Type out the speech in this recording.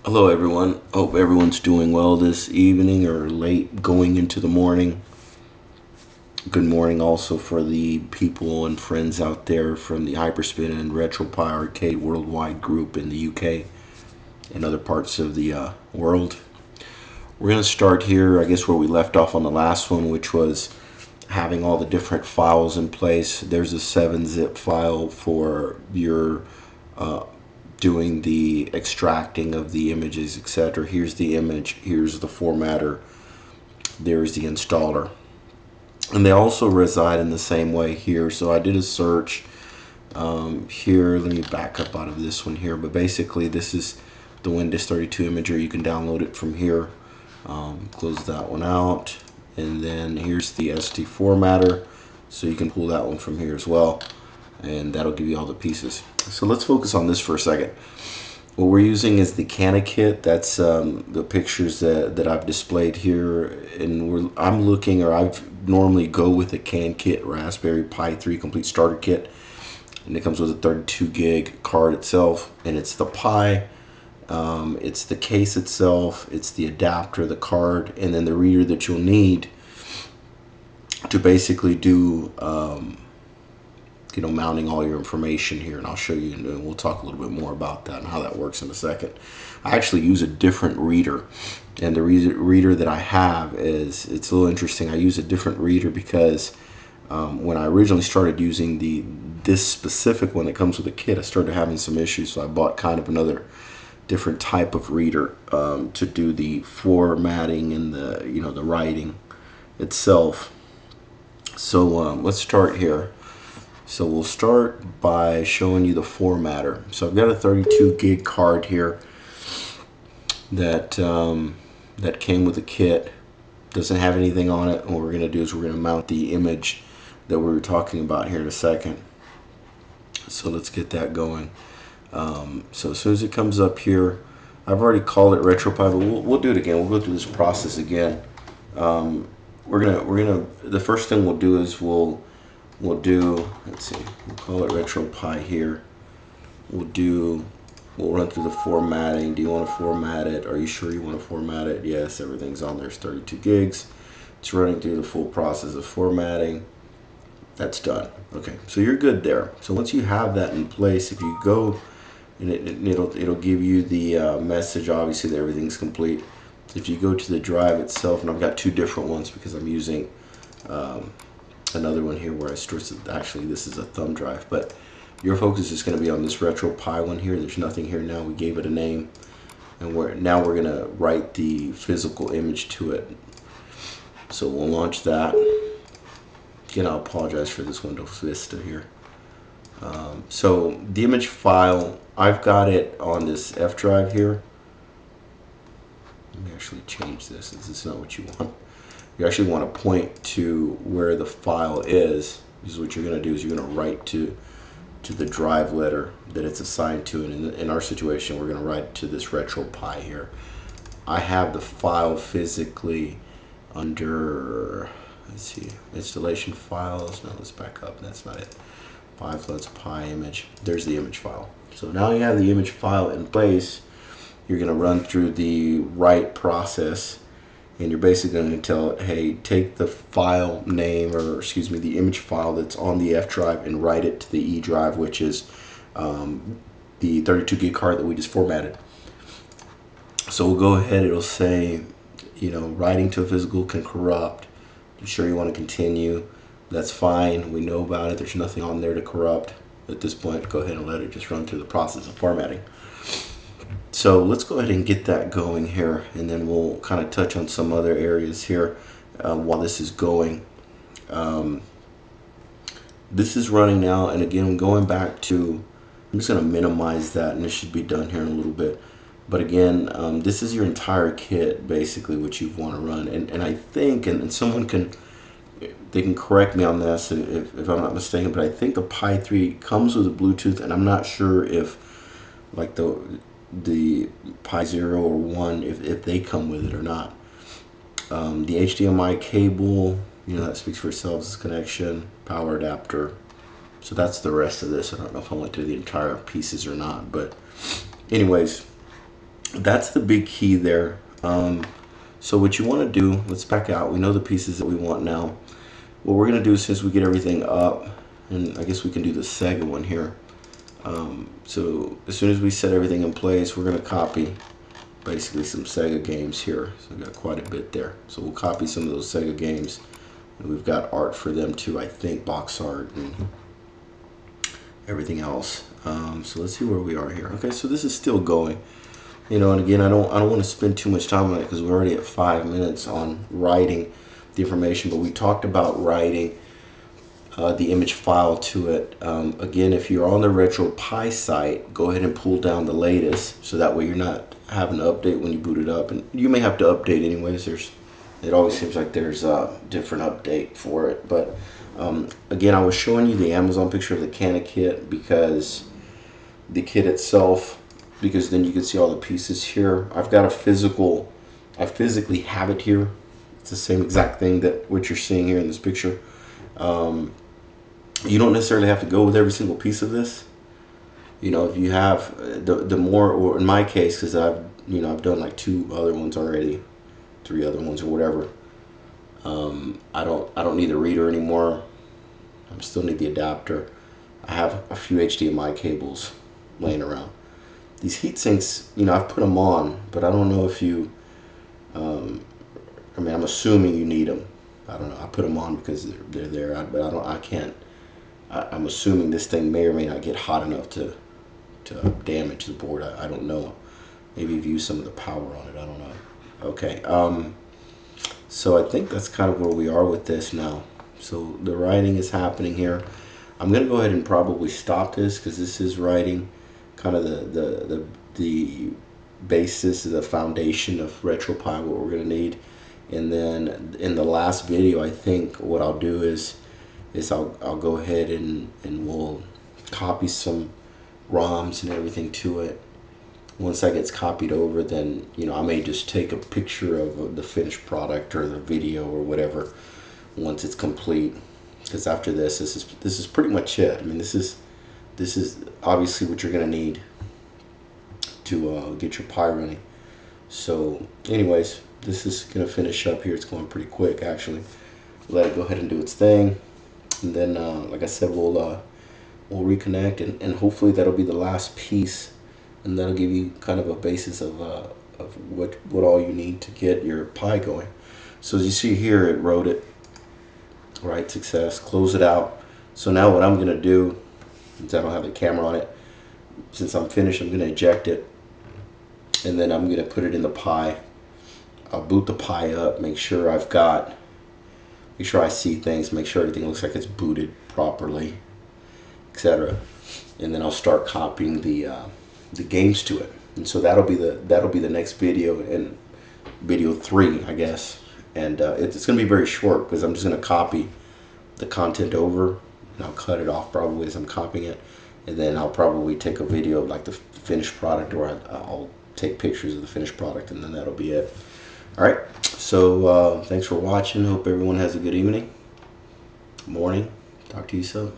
Hello everyone. Hope everyone's doing well this evening or late going into the morning. Good morning also for the people and friends out there from the Hyperspin and Retropie Arcade Worldwide group in the UK and other parts of the world. We're going to start here, I guess, where we left off on the last one, which was having all the different files in place. There's a 7-zip file for your doing the extracting of the images, etc. Here's the image, here's the formatter, there's the installer. And they also reside in the same way here. So I did a search here. Let me back up out of this one here. But basically, this is the Windows 32 imager. You can download it from here. Close that one out. And then here's the SD formatter. So you can pull that one from here as well. And that'll give you all the pieces. So let's focus on this for a second. What we're using is the Cana kit. That's the pictures that I've displayed here, and I'm looking, or I normally go with a Can kit Raspberry Pi 3 complete starter kit, and it comes with a 32 gig card itself, and it's the Pi, it's the case itself, it's the adapter, the card, and then the reader that you'll need to basically do mounting all your information here, and I'll show you, and we'll talk a little bit more about that and how that works in a second. I actually use a different reader, and the reader that I have it's a little interesting. I use a different reader because when I originally started using this specific one that comes with the kit, I started having some issues, so I bought kind of another different type of reader to do the formatting and the writing itself. So let's start here. So we'll start by showing you the formatter. So I've got a 32 gig card here that that came with the kit. Doesn't have anything on it. And what we're going to do is we're going to mount the image that we were talking about here in a second. So let's get that going. So as soon as it comes up here, I've already called it Retropie, but we'll do it again. We'll go through this process again. The first thing we'll do is we'll do, let's see, we'll call it Retropie here. We'll run through the formatting. Do you want to format it? Are you sure you want to format it? Yes, everything's on there. It's 32 gigs. It's running through the full process of formatting. That's done. Okay, so you're good there. So once you have that in place, if you go, and it'll give you the message, obviously, that everything's complete. If you go to the drive itself, and I've got two different ones because I'm using another one here where I store, actually this is a thumb drive, but your focus is going to be on this Retropie one here. There's nothing here now. We gave it a name, and now we're going to write the physical image to it. So we'll launch that. Again, I'll apologize for this Windows Vista here. So the image file, I've got it on this F drive here. Let me actually change this. This is not what you want. You actually want to point to where the file is. This is what you're going to do, is you're going to write to the drive letter that it's assigned to, and in our situation we're going to write to this Retropie here. I have the file physically under, let's see, installation files. No, let's back up. That's not it. Pi floods Pi image. There's the image file. So now you have the image file in place. You're going to run through the write process, and you're basically going to tell it, hey, take the file name, or excuse me, the image file that's on the F drive and write it to the E drive, which is the 32 gig card that we just formatted. So we'll go ahead, it'll say, writing to a physical can corrupt. You sure you want to continue? That's fine. We know about it. There's nothing on there to corrupt. At this point, go ahead and let it just run through the process of formatting. So let's go ahead and get that going here, and then we'll kind of touch on some other areas here while this is going. This is running now, and again, I'm going back to, I'm just going to minimize that, and it should be done here in a little bit. But again, this is your entire kit, basically, what you want to run. And I think, and someone can, they can correct me on this if I'm not mistaken, but I think the Pi 3 comes with a Bluetooth, and I'm not sure if, like the Pi 0 or 1, if they come with it or not. The HDMI cable, that speaks for itself. This connection, power adapter. So that's the rest of this. I don't know if I went through the entire pieces or not, but anyways, that's the big key there. So what you want to do, let's back out. We know the pieces that we want now. What we're going to do, since we get everything up, and I guess we can do the Sega one here. So as soon as we set everything in place, we're going to copy basically some Sega games here. So we've got quite a bit there. So we'll copy some of those Sega games. And we've got art for them too, I think, box art and everything else. So let's see where we are here. Okay, so this is still going. You know, and again, I don't want to spend too much time on it because we're already at 5 minutes on writing the information. But we talked about writing the image file to it. Again, if you're on the RetroPie site, go ahead and pull down the latest, so that way you're not having to update when you boot it up. And you may have to update anyways. It always seems like there's a different update for it. But again, I was showing you the Amazon picture of the Canna kit because the kit itself, because then you can see all the pieces here. I've got a physical, I physically have it here. It's the same exact thing that what you're seeing here in this picture. You don't necessarily have to go with every single piece of this. You know, if you have the more, or in my case, because I've done like 2 other ones already, 3 other ones or whatever. I don't need the reader anymore. I still need the adapter. I have a few HDMI cables laying around. These heat sinks, you know, I've put them on, but I don't know if you, I mean, I'm assuming you need them. I don't know. I put them on because they're there, but I can't. I'm assuming this thing may or may not get hot enough to damage the board. I don't know. Maybe you've used some of the power on it. I don't know. Okay. So I think that's kind of where we are with this now. So the writing is happening here. I'm gonna go ahead and probably stop this because this is writing kind of the basis, the foundation of RetroPie, what we're gonna need. And then in the last video, I think what I'll do is I'll go ahead and we'll copy some ROMs and everything to it. Once that gets copied over, then, you know, I may just take a picture of the finished product or the video or whatever once it's complete. Because after this is pretty much it. I mean, this is obviously what you're gonna need to get your Pi running. So anyways, this is gonna finish up here. It's going pretty quick actually. Let it go ahead and do its thing, and then like I said, we'll reconnect, and hopefully that'll be the last piece, and that'll give you kind of a basis of what all you need to get your Pi going. So as you see here, it wrote it right, success, close it out. So now what I'm gonna do, since I don't have the camera on it, since I'm finished, I'm gonna eject it, and then I'm gonna put it in the Pi. I'll boot the Pi up, make sure I see things, make sure everything looks like it's booted properly, etc. And then I'll start copying the games to it. And so that'll be the next video, and video 3, I guess. And it's going to be very short because I'm just going to copy the content over, and I'll cut it off probably as I'm copying it. And then I'll probably take a video of like the finished product, or I'll take pictures of the finished product, and then that'll be it. All right. So thanks for watching. Hope everyone has a good evening, morning. Talk to you soon.